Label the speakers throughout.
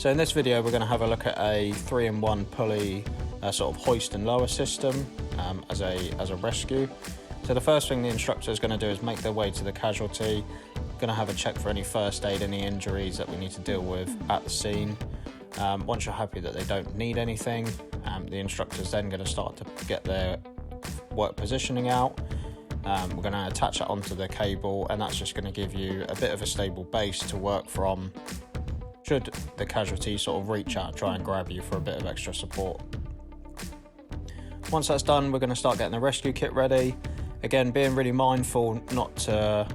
Speaker 1: So in this video we're going to have a look at a 3-in-1 pulley sort of hoist and lower system as a rescue. So the first thing the instructor is going to do is make their way to the casualty. Going to have a check for any first aid, any injuries that we need to deal with at the scene. Once you're happy that they don't need anything, the instructor is then going to start to get their work positioning out. We're going to attach that onto the cable, and that's just going to give you a bit of a stable base to work from should the casualty sort of reach out and try and grab you for a bit of extra support. Once that's done, we're going to start getting the rescue kit ready. Again, being really mindful not to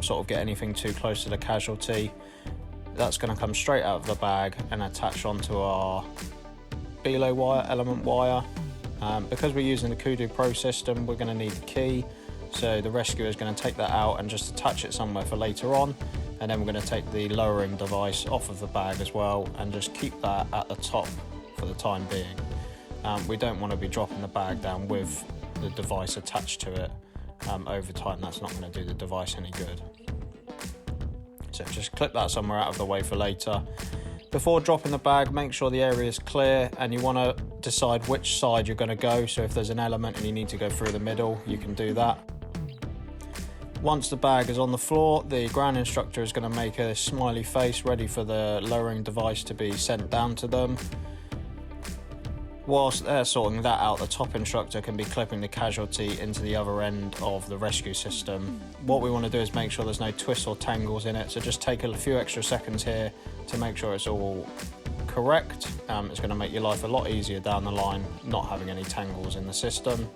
Speaker 1: sort of get anything too close to the casualty. That's going to come straight out of the bag and attach onto our belo wire, element wire. Because we're using the Kudu Pro system, we're going to need the key. So the rescuer is going to take that out and just attach it somewhere for later on. And then we're going to take the lowering device off of the bag as well and just keep that at the top for the time being. We don't want to be dropping the bag down with the device attached to it. Over time, that's not going to do the device any good. So just clip that somewhere out of the way for later. Before dropping the bag, make sure the area is clear, and you want to decide which side you're going to go. So if there's an element and you need to go through the middle, you can do that. Once the bag is on the floor, the ground instructor is going to make a smiley face ready for the lowering device to be sent down to them. Whilst they're sorting that out, the top instructor can be clipping the casualty into the other end of the rescue system. What we want to do is make sure there's no twists or tangles in it, so just take a few extra seconds here to make sure it's all correct. It's going to make your life a lot easier down the line, not having any tangles in the system.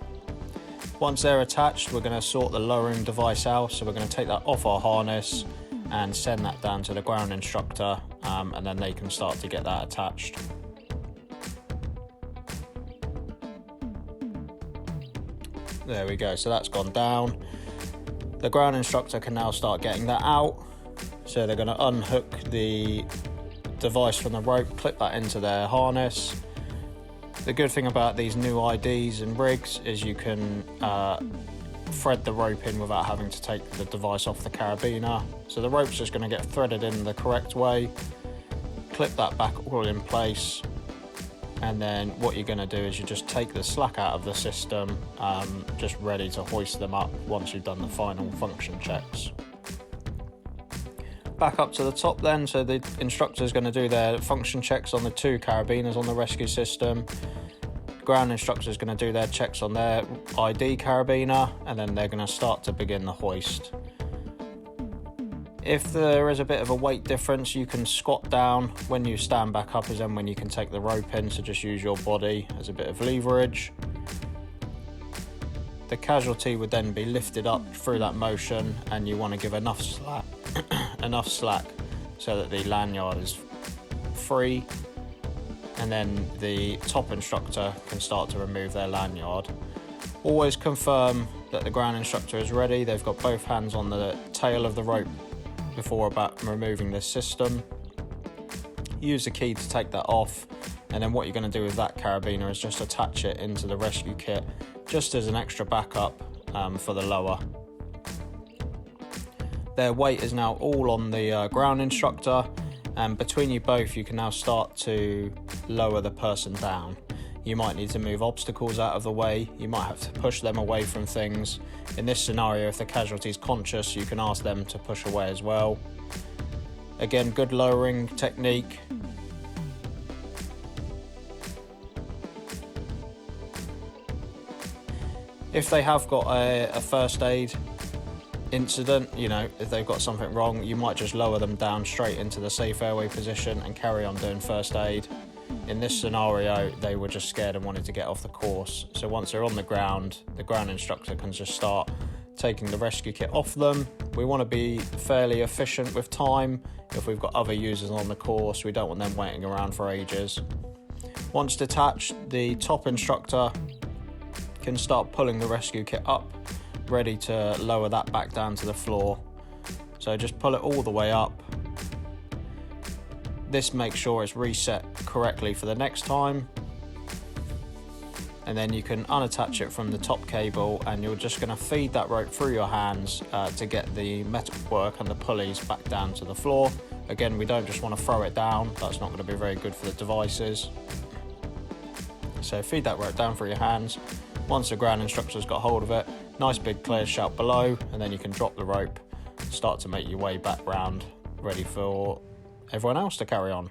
Speaker 1: Once they're attached, we're going to sort the lowering device out, so we're going to take that off our harness and send that down to the ground instructor, and then they can start to get that attached. There we go, so that's gone down. The ground instructor can now start getting that out. So they're going to unhook the device from the rope, clip that into their harness. The good thing about these new IDs and rigs is you can thread the rope in without having to take the device off the carabiner. So the rope's just going to get threaded in the correct way. Clip that back all in place. And then what you're going to do is you just take the slack out of the system, just ready to hoist them up once you've done the final function checks. Back up to the top then, so the instructor is going to do their function checks on the 2 carabiners on the rescue system. Ground instructor is going to do their checks on their ID carabiner, and then they're going to start to begin the hoist. If there is a bit of a weight difference, you can squat down. When you stand back up is then when you can take the rope in, so just use your body as a bit of leverage. The casualty would then be lifted up through that motion, and you want to give enough slack, so that the lanyard is free, and then the top instructor can start to remove their lanyard. Always confirm that the ground instructor is ready. They've got both hands on the tail of the rope before about removing this system. Use the key to take that off, and then what you're going to do with that carabiner is just attach it into the rescue kit just as an extra backup for the lower. Their weight is now all on the ground instructor, and between you both you can now start to lower the person down. You might need to move obstacles out of the way, you might have to push them away from things. In this scenario, if the casualty is conscious, you can ask them to push away as well. Again, good lowering technique. If they have got a first aid incident, if they've got something wrong, you might just lower them down straight into the safe airway position and carry on doing first aid. In this scenario, they were just scared and wanted to get off the course. So once they're on the ground instructor can just start taking the rescue kit off them. We want to be fairly efficient with time. If we've got other users on the course, we don't want them waiting around for ages. Once detached, the top instructor can start pulling the rescue kit up, ready to lower that back down to the floor. So just pull it all the way up. This makes sure it's reset correctly for the next time. and then you can unattach it from the top cable, and you're just going to feed that rope through your hands to get the metal work and the pulleys back down to the floor. Again, we don't just want to throw it down, that's not going to be very good for the devices. So feed that rope down through your hands. Once the ground instructor's got hold of it, nice big clear shout below, and then you can drop the rope, start to make your way back round, ready for everyone else to carry on.